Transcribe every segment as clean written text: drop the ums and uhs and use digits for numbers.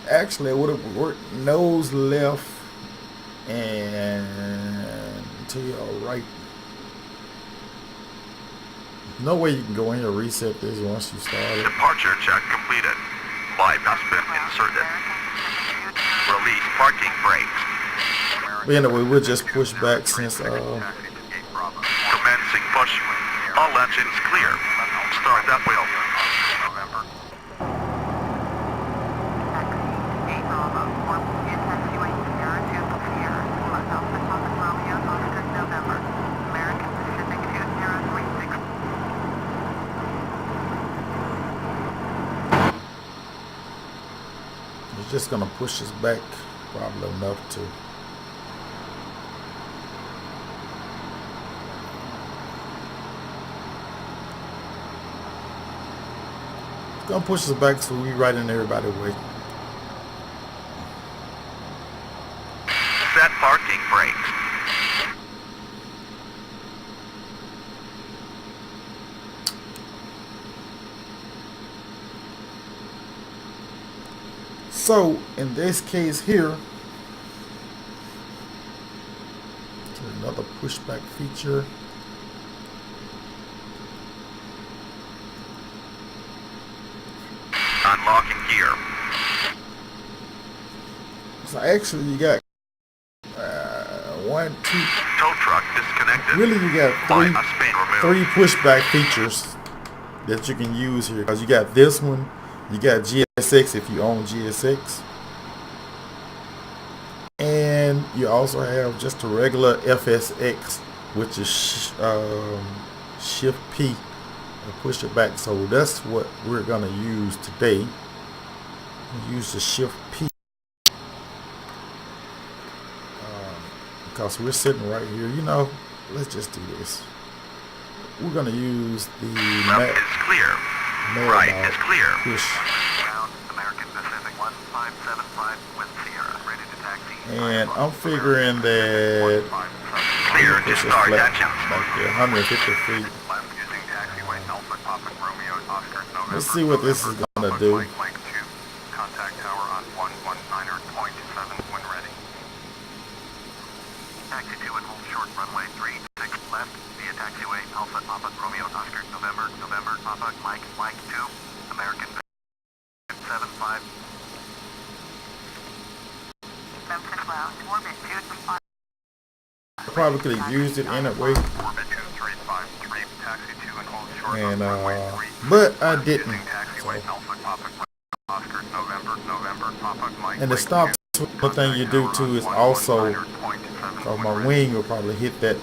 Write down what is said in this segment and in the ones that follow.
Actually, it would have worked nose left and to your right. No way you can go in and reset this once you start it. Departure check completed. Bypass bin inserted. Release parking brakes. But anyway, we'll just push back since Commencing push. All engines clear. Start that wheel. it's just gonna push us back probably enough to. Gonna push us back so we right in everybody's way. Set parking brakes. So in this case here, another pushback feature. Unlocking gear. So actually you got one, two. Tow truck disconnected. Really, you got Bypass bin removed. three pushback features that you can use here. Because you got this one, you got GSX if you own GSX, and you also have just a regular FSX, which is Shift P and push it back. So that's what we're gonna use today. Use the Shift P. Because we're sitting right here, you know. Let's just do this. We're gonna use the Left is clear. Right is clear. push, Ground American Pacific 1575 with Sierra. Ready to taxi. and I'm figuring that Clear to push it start flat, engines. like 150 feet. Left using taxiway Alpha Papa Romeo Oscar November. Let's see what this is gonna do. Mike 2. Contact tower on 119.7 when ready. Taxi 2 and hold short runway 36 left via taxiway Alpha Papa Romeo Oscar November Papa Mike 2 American 75. I probably could have used it anyway, Orbit 2353 taxi 2 and hold short and runway 36 but I didn't. using taxiway Alpha Papa Oscar November Papa Mike And the stop the thing you do too is also, cause my wing will probably hit that.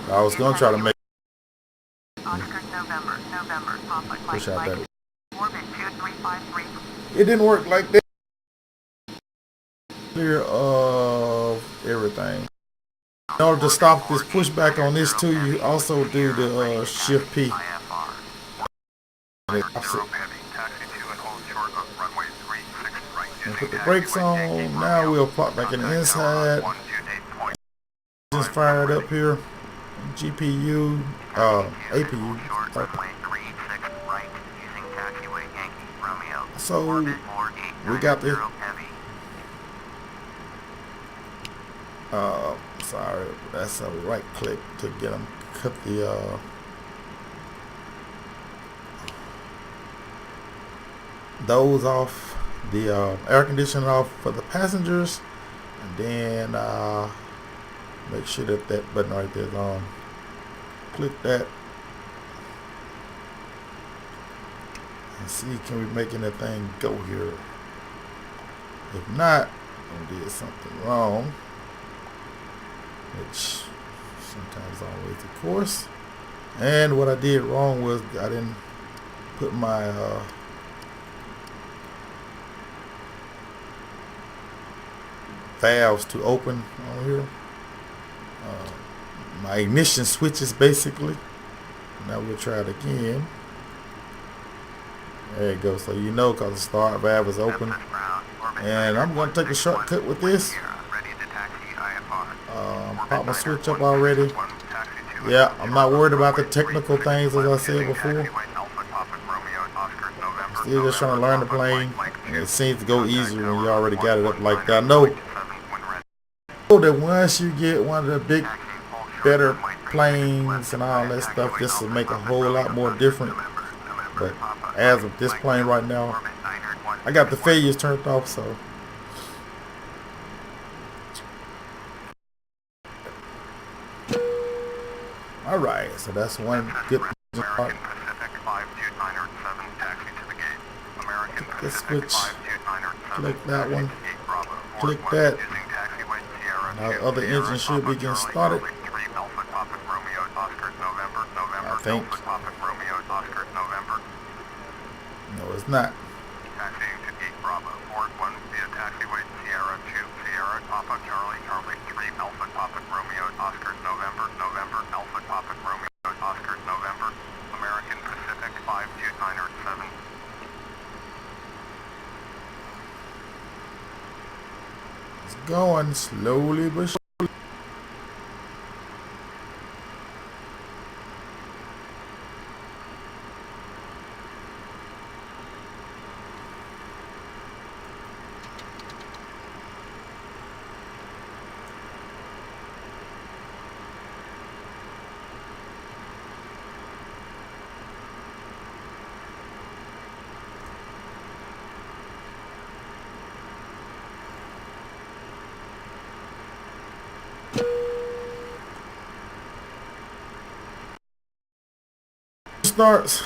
I was gonna try to make push out that. It didn't work like that. Clear of everything. In order to stop this pushback on this too, you also do the Shift P. And put the brakes on. Now we'll plot back in the inside. Just fired up here. GPU, APU. So we got this. Sorry, that's a right click to get them. Cut the those off, the air conditioning off for the passengers, and then make sure that that button right there is on. Click that and see, can we make anything go here? If not, we did something wrong, which sometimes always the course. And what I did wrong was I didn't put my valves to open on here. My ignition switches basically. Now we'll try it again. There you go. So you know, because the start valve is open. And I'm going to take a shortcut with this. Pop my switch up already. Yeah, I'm not worried about the technical things as I said before. Still just trying to learn the plane, and it seems to go easier when you already got it up like that. I know that once you get one of the big, better planes and all that stuff, this will make a whole lot more different. But as of this plane right now, I got the failures turned off, so. Alright, so that's one good part. Let's switch. Click that one. Click that. Now the other engine should be getting started. I think. No, it's not. Taxiing to Geek Bravo, Ford 1 via taxiway Sierra 2, Sierra Papa Charlie, Charlie 3, Alpha Papa Romeo, Oscar November, November, Alpha Papa Romeo, Oscar November, American Pacific 52907. It's going slowly but surely. Starts.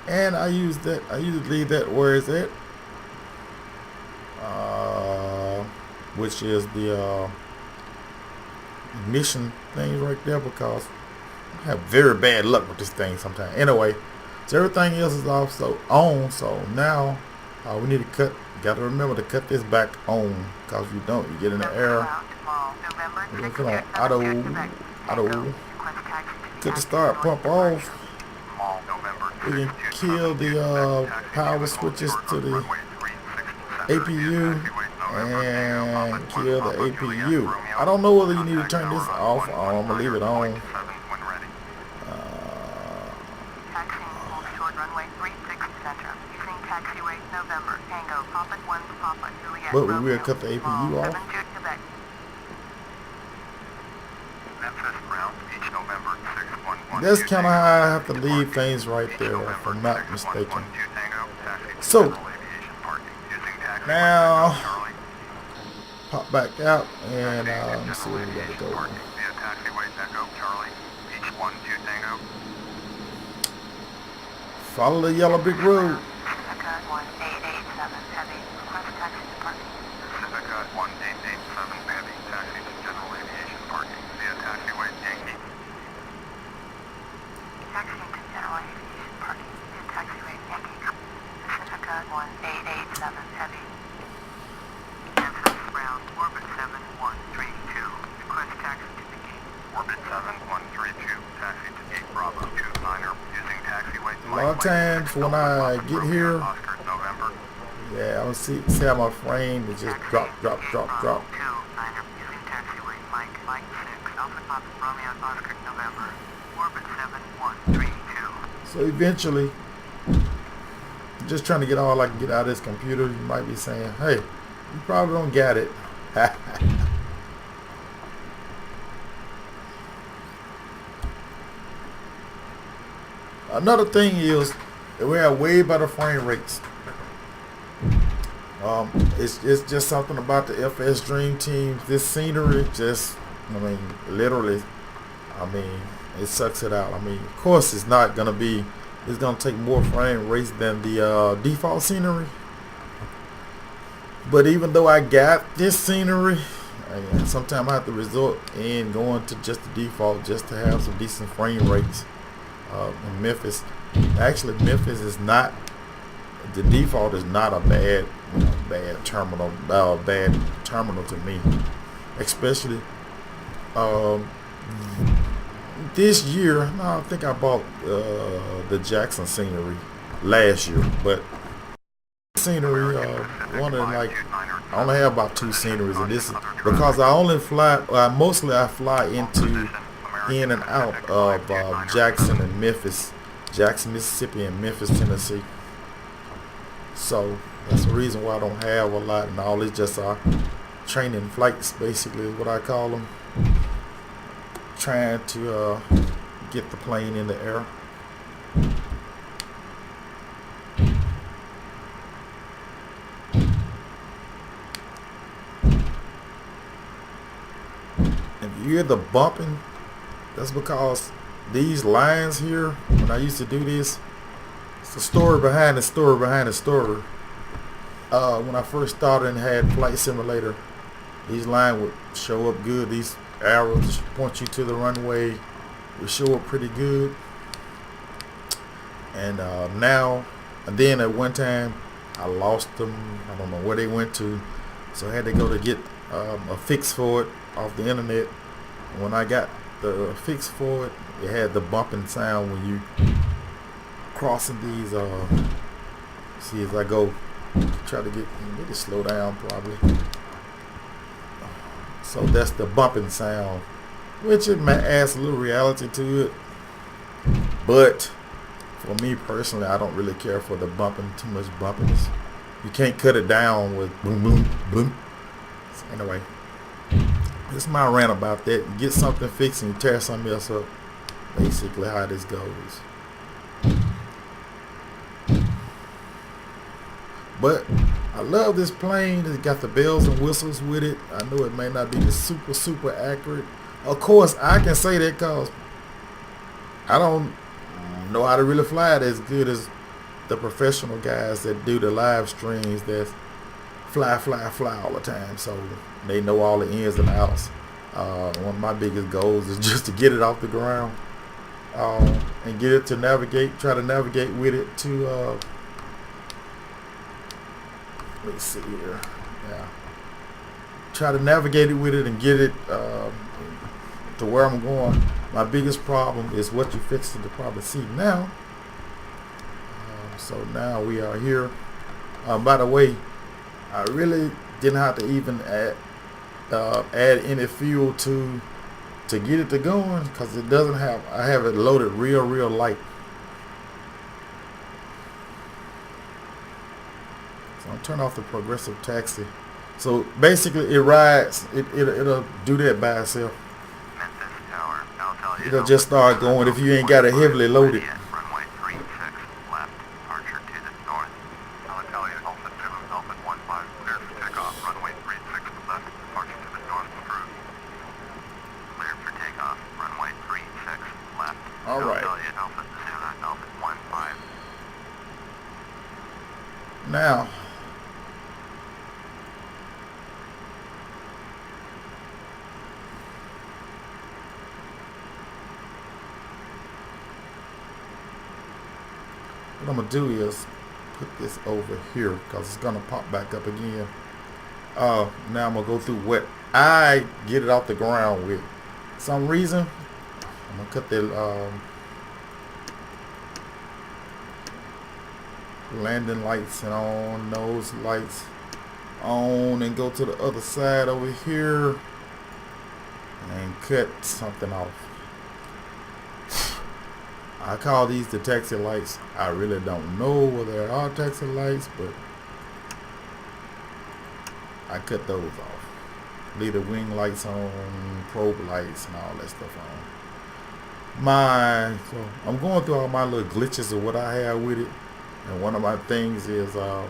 And I usually leave that where it's at, which is the ignition thing right there, because I have very bad luck with this thing sometimes. Anyway, so everything else is also on, so now we need to cut. Got to remember to cut this back on, because if you don't, you get in the error. Come on, auto. Get the start pump off. We can kill the power switches to the APU and kill the APU. I don't know whether you need to turn this off or I'm gonna leave it on. But we will cut the APU off. That's kind of how I have to leave things right there, if I'm not mistaken. So, now, pop back out, and let's see where we got to go. Follow the yellow brick road. A lot of times when I get here, yeah, I don't see how my frame is just drop. So eventually, just trying to get all I can get out of this computer. You might be saying, hey, you probably don't get it. Another thing is we have way better frame rates. It's just something about the FS Dream Team. This scenery just, literally, it sucks it out. Of course it's not gonna be. It's gonna take more frame rates than the default scenery. But even though I got this scenery, sometimes I have to resort in going to just the default just to have some decent frame rates. In Memphis, actually Memphis is not, the default is not a bad terminal to me, especially this year. I think I bought the Jackson scenery last year, but scenery I only have about 2 sceneries, and this is because I only fly mostly I fly into in and out of Jackson and Memphis, Jackson, Mississippi, and Memphis, Tennessee. So that's the reason why I don't have a lot, and all it's just training flights, basically, is what I call them. Trying to get the plane in the air. If you hear the bumping, that's because these lines here, when I used to do this, it's the story behind the story behind the story. When I first started and had Flight Simulator, these lines would show up good. These arrows point you to the runway would show up pretty good. And and then at one time I lost them. I don't know where they went to, so I had to go to get a fix for it off the internet. And when I got the fix for it, it had the bumping sound when you crossing these. See, as I go, try to get it slow down probably. So that's the bumping sound, which it may add a little reality to it. But for me personally, I don't really care for the bumping, too much bumpiness. You can't cut it down with boom, boom, boom. So anyway, this is my rant about that. You get something fixed and you tear something else up. Basically how this goes. But I love this plane. It's got the bells and whistles with it. I know it may not be the super accurate. Of course, I can say that because I don't know how to really fly it as good as the professional guys that do the live streams that fly all the time. So they know all the ins and outs. One of my biggest goals is just to get it off the ground and get it to navigate, try to navigate with it to let's see here. Yeah. Try to navigate it with it and get it to where I'm going. My biggest problem is what you fixed to probably see now. So now we are here. By the way, I really didn't have to even add any fuel to get it to going because it doesn't have. I have it loaded real light. So I'll turn off the progressive taxi. So basically, it rides. It'll do that by itself. It'll just start going if you ain't got it heavily loaded. Runway 36 left, departure to the north. Alitalia Alpha 2, Alpha 15, clear for takeoff. Runway 36 left, departure to the north, approved. Clear for takeoff. Runway 36 left. All right. Alitalia Alpha 0, Alpha 15. Now, what I'm going to do is put this over here because it's going to pop back up again. Now I'm going to go through what I get it off the ground with. Some reason, I'm going to cut the landing lights and on those lights on and go to the other side over here and cut something off. I call these the taxi lights. I really don't know whether they are taxi lights, but I cut those off. Leave the wing lights on, probe lights, and all that stuff on. So I'm going through all my little glitches of what I have with it, and one of my things is I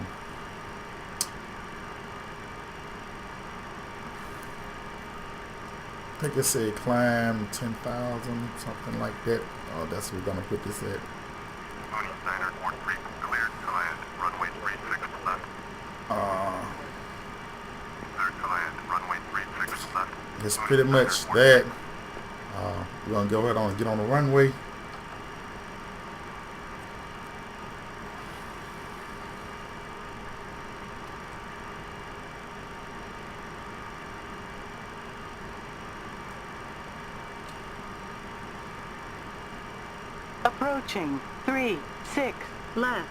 think it said climb 10,000, something like that. Oh, that's where we're gonna put this at. Tony Steiner, Port 3, cleared to land. Runway 36 left. Cleared to land. Runway 36 left. It's pretty much that. We're gonna go ahead and get on the runway. Approaching 36 left.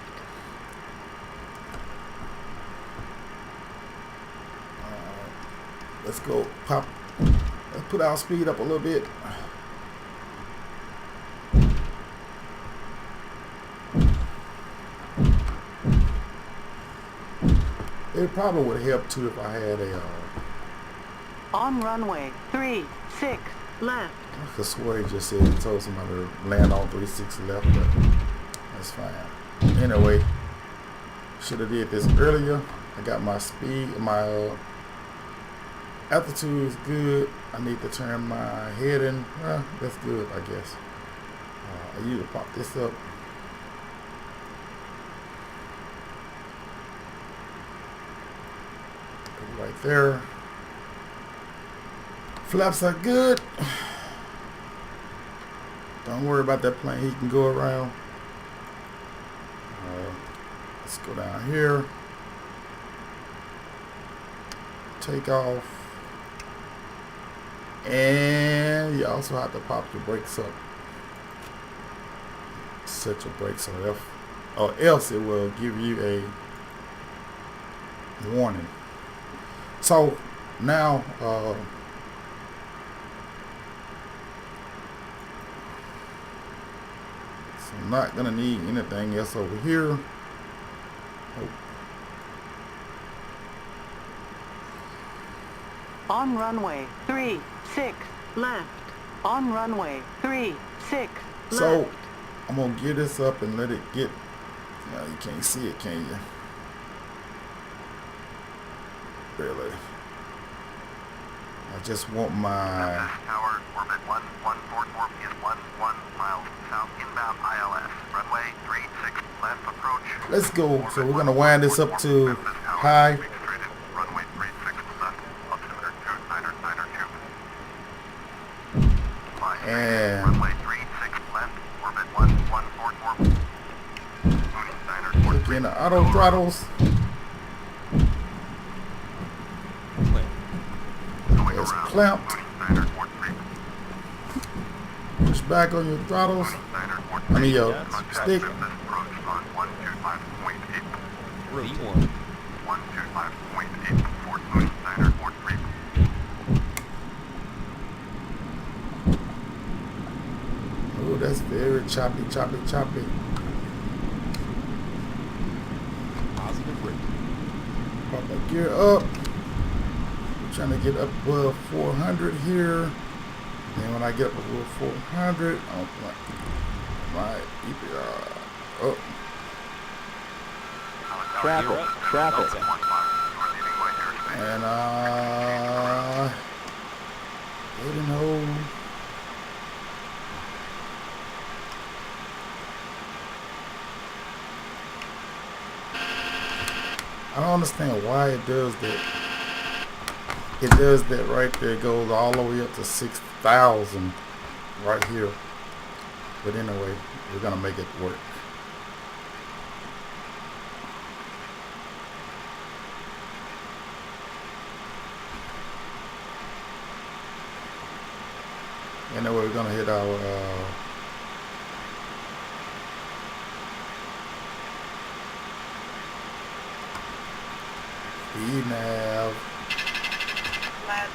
Let's go pop. Let's put our speed up a little bit. It probably would help too if I had a. On runway 36 left. I could swear he just said he told somebody to land on 36 left, but that's fine. Anyway, should have did this earlier. I got my speed, my altitude is good. I need to turn my head in. That's good, I guess. I usually pop this up. Put it right there. Flaps are good. Don't worry about that plane. He can go around. Let's go down here. Take off. And you also have to pop your brakes up. Set your brakes on F, or else it will give you a warning. So now, so I'm not gonna need anything else over here. On runway 36 left. On runway 36 left. So I'm gonna get this up and let it get. Now you can't see it, can you? Really? I just want my. Tower, orbit 1144 is 11 miles south inbound ILS. Runway 36 left approach. Let's go. So we're gonna wind this up to high. Runway 36 left, altimeter 2992. And runway 36 left, orbit 1144. Mooney Steiner, click in the auto throttles. There's clamped. Push back on your throttles. I mean your stick. V1. 125.8 Fort Mooney Steiner, Fort 3. Oh, that's very choppy. Positive rate. Pop that gear up. Trying to get up above 400 here. And when I get up above 400, I'll put my EPR up. Traffic. And heading home. I don't understand why it does that. It does that right there. It goes all the way up to 6,000 right here. But anyway, we're gonna make it work. Anyway, we're gonna hit our nav.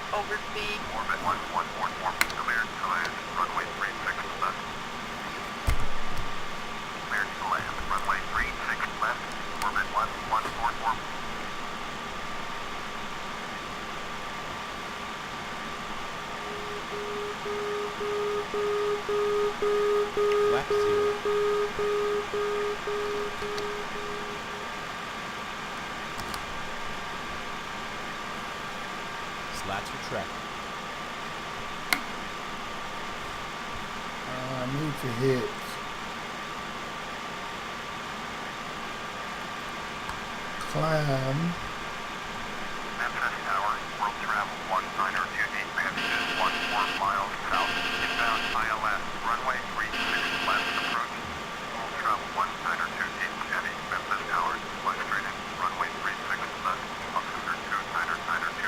Overspeed. Orbit 1144, cleared to land. Runway 36 left. Cleared to land. Runway 36 left. Orbit 1144. Lap 0. Slats are tracked. I need to hit climb. Memphis Tower, world travel 1928 passages 14 miles south, inbound ILS, runway 36 left approach, world travel 1928 heavy, Memphis Tower, flight straight in, runway 36 left, altimeter 2992.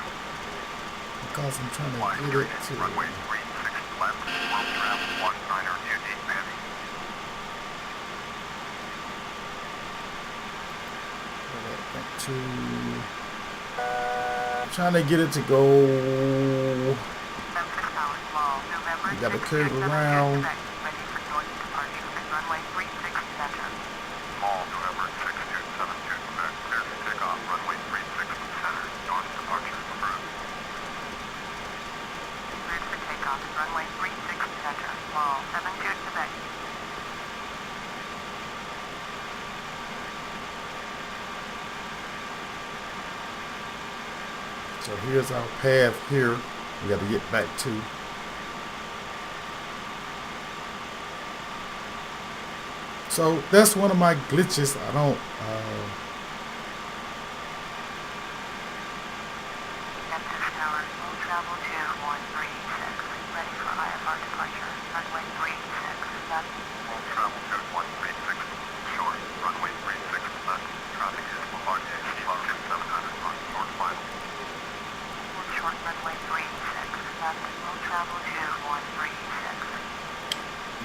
Because I'm trying to Fly get straight it in, to runway 36 left, world travel 1928 heavy. I'm trying to get it to go. You got to curve around. Small November 6272 Quebec, clear for takeoff, runway 36 south, runway 36 center, small, 72 Quebec. So here's our path here. We got to get back to. So that's one of my glitches. I don't. Memphis Tower, full travel 2136, ready for IFR departure, runway 36 left. Full travel 2136, short, runway 36 left. Traffic is Bombardier, Kilo 700 on short final. Short runway 36 left, full travel 2136.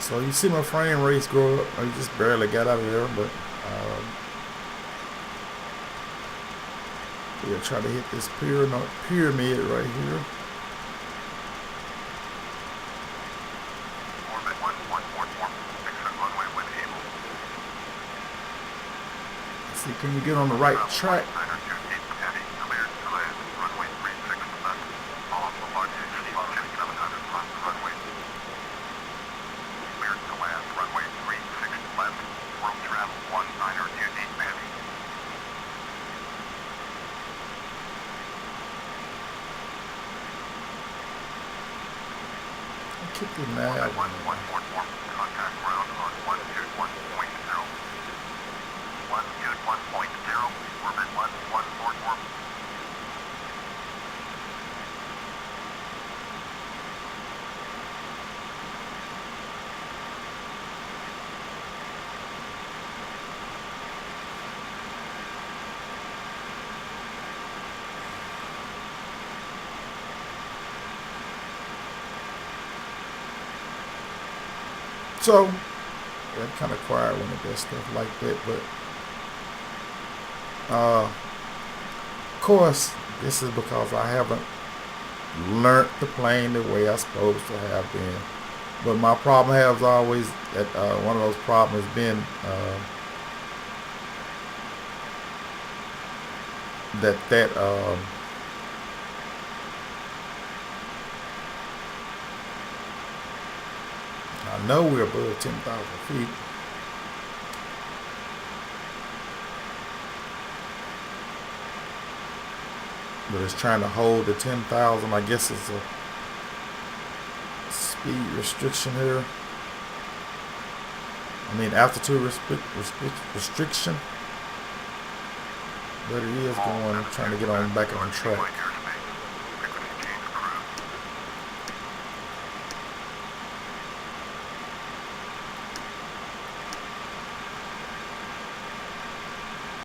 So you see my frame rates go up. I just barely got out of there, but we'll try to hit this pyramid right here. Orbit 1144, exit runway when able. Let's see, can we get on the right track? Niner 28 heavy, cleared to land, runway 36 left. Follow Bombardier, Kilo 700 on runway. Cleared to land, runway 36 left. World travel 1928 heavy. Kick the nav. 1144, contact ground on 121.0. 121.0, orbit 1144. So, yeah, I'm kind of quiet when it does stuff like that, but of course, this is because I haven't learned the plane the way I'm supposed to have been. But my problem has always, one of those problems has been that I know we're above 10,000 feet. But it's trying to hold the 10,000. I guess it's a speed restriction here. I mean altitude restriction. But it is going, trying to get on back on track.